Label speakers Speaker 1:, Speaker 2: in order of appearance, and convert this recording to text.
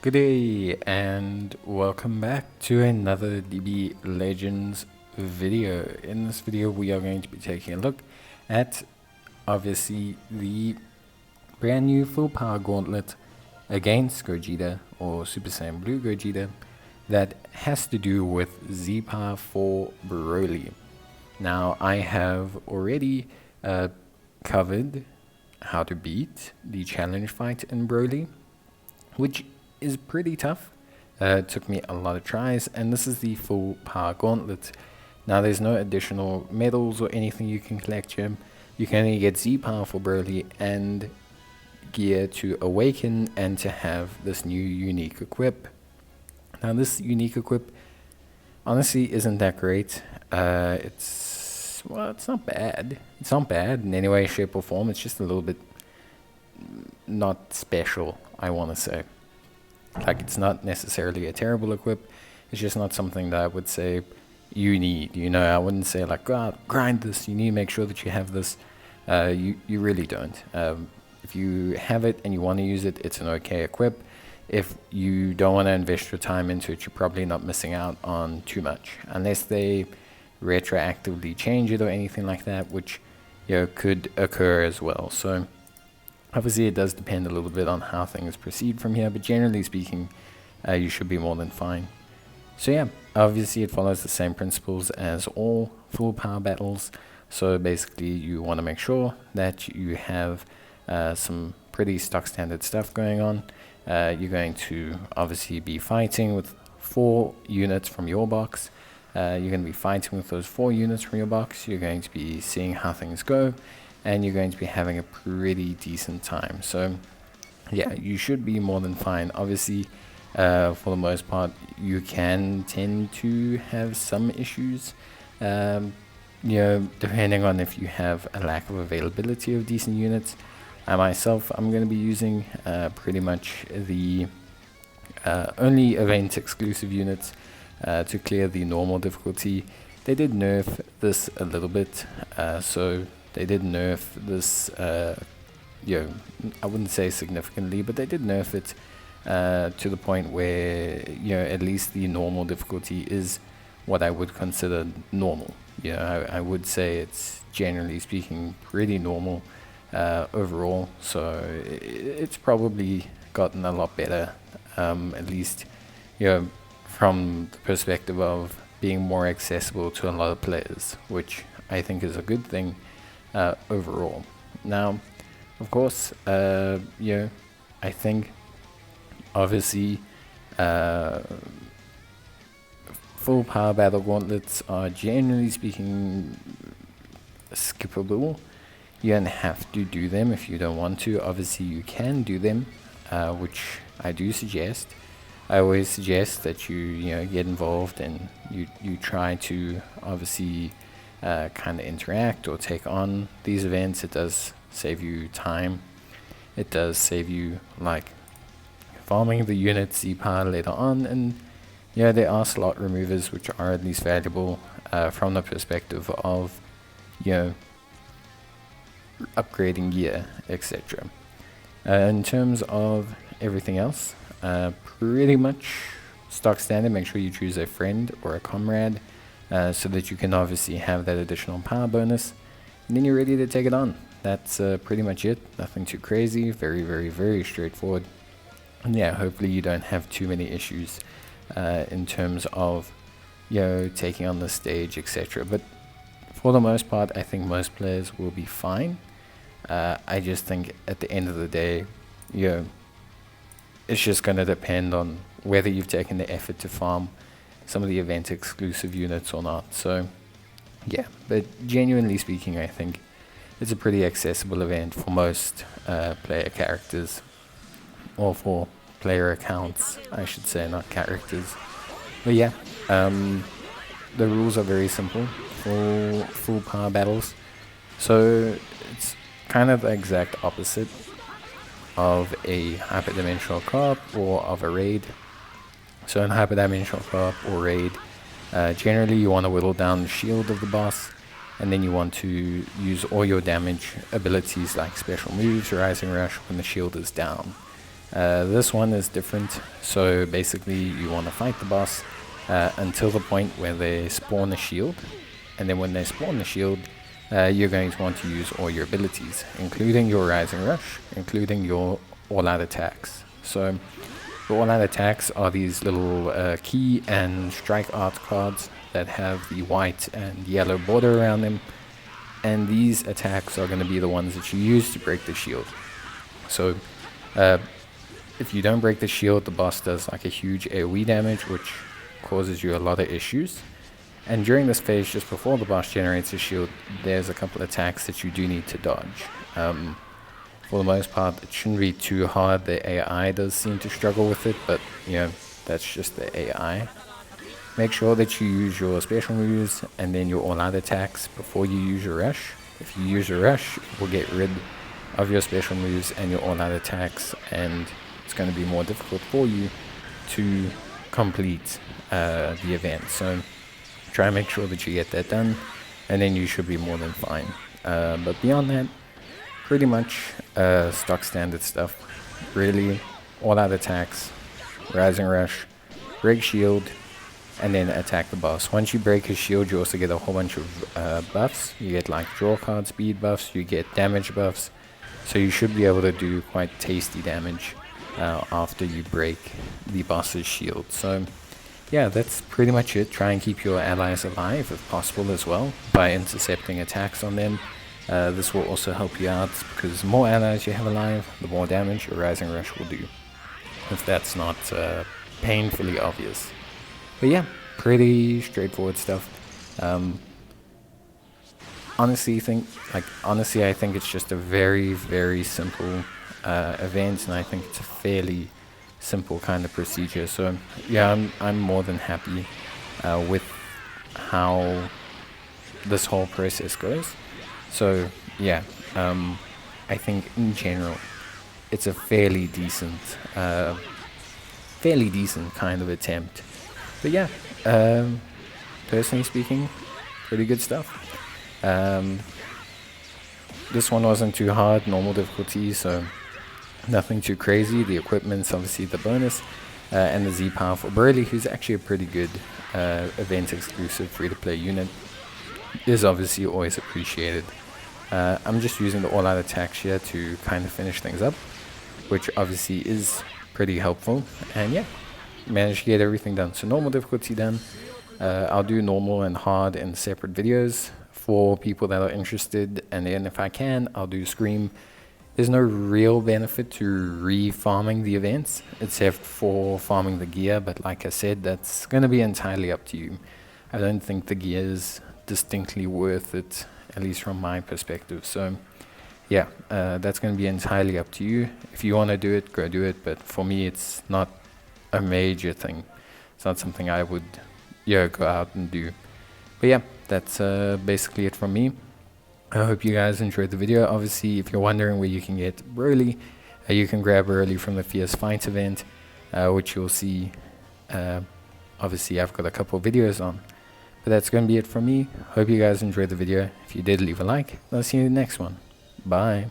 Speaker 1: Good day and welcome back to another DB Legends video. In this video we are going to be taking a look at obviously the brand new full power gauntlet against Gogeta or Super Saiyan Blue Gogeta that has to do with Z Power for Broly. Now I have already covered how to beat the challenge fight in Broly, which is pretty tough. It took me a lot of tries, and this is the full power gauntlet. Now there's no additional medals or anything you can collect here. You can only get Z power for Broly and gear to awaken and to have this new unique equip. Now this unique equip honestly isn't that great. It's not bad. It's not bad in any way, shape or form. It's just a little bit not special, I want to say. Like, it's not necessarily a terrible equip, it's just not something that I would say you need. You know, I wouldn't say like, go out, grind this, you need to make sure that you have this. You really don't. If you have it and you want to use it, it's an okay equip. If you don't want to invest your time into it, you're probably not missing out on too much, unless they retroactively change it or anything like that, which, you know, could occur as well. So obviously it does depend a little bit on how things proceed from here, but generally speaking, you should be more than fine. So yeah, obviously it follows the same principles as all full power battles. So basically you want to make sure that you have some pretty stock standard stuff going on. You're going to obviously be fighting with 4 units from your box. You're going to be fighting with those 4 units from your box. You're going to be seeing how things go, and you're going to be having a pretty decent time. So yeah, you should be more than fine. Obviously, for the most part, you can tend to have some issues, you know, depending on if you have a lack of availability of decent units. Myself, I'm going to be using pretty much the only event exclusive units to clear the normal difficulty. They did nerf this a little bit, so they did nerf this, you know, I wouldn't say significantly, but they did nerf it to the point where, you know, at least the normal difficulty is what I would consider normal. You know, I would say it's, generally speaking, pretty normal overall, so it's probably gotten a lot better, at least, you know, from the perspective of being more accessible to a lot of players, which I think is a good thing overall. Now, of course, you know, I think obviously full power battle gauntlets are, generally speaking, skippable. You don't have to do them if you don't want to. Obviously you can do them, which I do suggest. I always suggest that you know, get involved and you try to obviously kind of interact or take on these events. It does save you time. It does save you like farming the units Z power later on, and yeah, there are slot removers which are at least valuable from the perspective of, you know, upgrading gear, etc. In terms of everything else, pretty much stock standard. Make sure you choose a friend or a comrade so that you can obviously have that additional power bonus, and then you're ready to take it on. That's pretty much it. Nothing too crazy. Very, very, very straightforward. And yeah, hopefully you don't have too many issues in terms of, you know, taking on the stage, etc. But for the most part, I think most players will be fine. I just think at the end of the day, you know, it's just going to depend on whether you've taken the effort to farm some of the event exclusive units or not. So yeah, but genuinely speaking, I think it's a pretty accessible event for most player characters, or for player accounts, I should say, not characters. But yeah, the rules are very simple for full power battles. So it's kind of the exact opposite of a hyperdimensional co-op or of a raid. So in hyperdimensional co-op or raid, generally you want to whittle down the shield of the boss, and then you want to use all your damage abilities like special moves, rising rush, when the shield is down. This one is different. So basically you want to fight the boss until the point where they spawn a shield, and then when they spawn the shield, you're going to want to use all your abilities, including your Rising Rush, including your all-out attacks. So the all-out attacks are these little key and strike art cards that have the white and yellow border around them, and these attacks are going to be the ones that you use to break the shield. So if you don't break the shield, the boss does like a huge AoE damage, which causes you a lot of issues. And during this phase, just before the boss generates a shield, there's a couple attacks that you do need to dodge. For the most part, it shouldn't be too hard. The AI does seem to struggle with it, but you know, that's just the AI. Make sure that you use your special moves and then your all-out attacks before you use your rush. If you use your rush, it will get rid of your special moves and your all-out attacks, and it's going to be more difficult for you to complete the event. So try and make sure that you get that done, and then you should be more than fine. But beyond that, pretty much stock standard stuff. Really, all-out attacks, Rising Rush, break shield, and then attack the boss. Once you break his shield, you also get a whole bunch of buffs. You get like draw card speed buffs, you get damage buffs, so you should be able to do quite tasty damage after you break the boss's shield. So yeah, that's pretty much it. Try and keep your allies alive if possible as well by intercepting attacks on them. This will also help you out, because the more allies you have alive, the more damage your Rising Rush will do, if that's not painfully obvious. But yeah, pretty straightforward stuff. Honestly, I think it's just a very, very simple event, and I think it's a fairly simple kind of procedure. So yeah, I'm more than happy with how this whole process goes. So yeah, I think in general it's a fairly decent kind of attempt. But yeah, personally speaking, pretty good stuff. This one wasn't too hard, normal difficulty, so nothing too crazy. The equipment's obviously the bonus, and the Z power for Broly, who's actually a pretty good event exclusive free-to-play unit, is obviously always appreciated. I'm just using the all-out attacks here to kind of finish things up, which obviously is pretty helpful. And yeah, managed to get everything done. So normal difficulty done. I'll do normal and hard in separate videos for people that are interested, and then if I can, I'll do Scream. There's no real benefit to re-farming the events except for farming the gear, but like I said, that's going to be entirely up to you. I don't think the gear is distinctly worth it, at least from my perspective. So yeah, that's going to be entirely up to you. If you want to do it, go do it, but for me it's not a major thing. It's not something I would go out and do. But yeah, that's basically it from me. I hope you guys enjoyed the video. Obviously, if you're wondering where you can get Broly, you can grab Broly from the Fierce Fight event, which you'll see. Obviously, I've got a couple of videos on. But that's going to be it from me. Hope you guys enjoyed the video. If you did, leave a like. I'll see you in the next one. Bye.